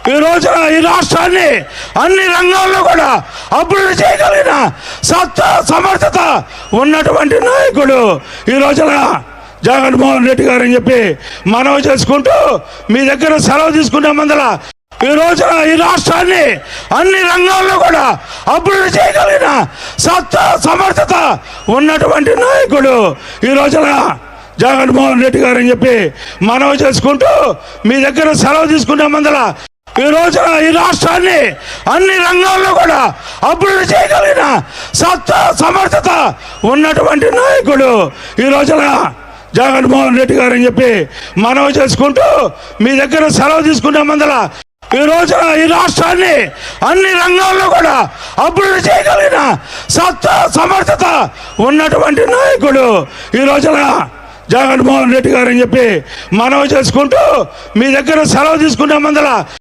ఈ రోజున ఈ రాష్ట్రాన్ని అన్ని రంగాల్లో కూడా అభివృద్ధి చేయగలిగిన సత్తా సమర్థత ఉన్నటువంటి నాయకుడు ఈ రోజున జగన్మోహన్ రెడ్డి గారు అని చెప్పి మనవి చేసుకుంటూ మీ దగ్గర సెలవు తీసుకునే ముందల ఈ రోజున ఈ రాష్ట్రాన్ని అన్ని రంగాల్లో కూడా అభివృద్ధి చేయగలిగిన సత్తా సమర్థత ఉన్నటువంటి నాయకుడు ఈ రోజున జగన్మోహన్ రెడ్డి గారు అని చెప్పి మనవి చేసుకుంటూ మీ దగ్గర సెలవు తీసుకునే ముందల ఈ రోజున ఈ రాష్ట్రాన్ని అన్ని రంగాల్లో కూడా అభివృద్ధి చేయగలిగిన సత్తా సమర్థత ఉన్నటువంటి నాయకుడు ఈ రోజున జగన్మోహన్ రెడ్డి గారు అని చెప్పి మనవి చేసుకుంటూ మీ దగ్గర సెలవు తీసుకునే ముందల ఈ రోజున ఈ రాష్ట్రాన్ని అన్ని రంగాల్లో కూడా అభివృద్ధి చేయగలిగిన సత్తా సమర్థత ఉన్నటువంటి నాయకుడు ఈ రోజున జగన్మోహన్ రెడ్డి గారు అని చెప్పి మనవి చేసుకుంటూ మీ దగ్గర సెలవు తీసుకునే ముందల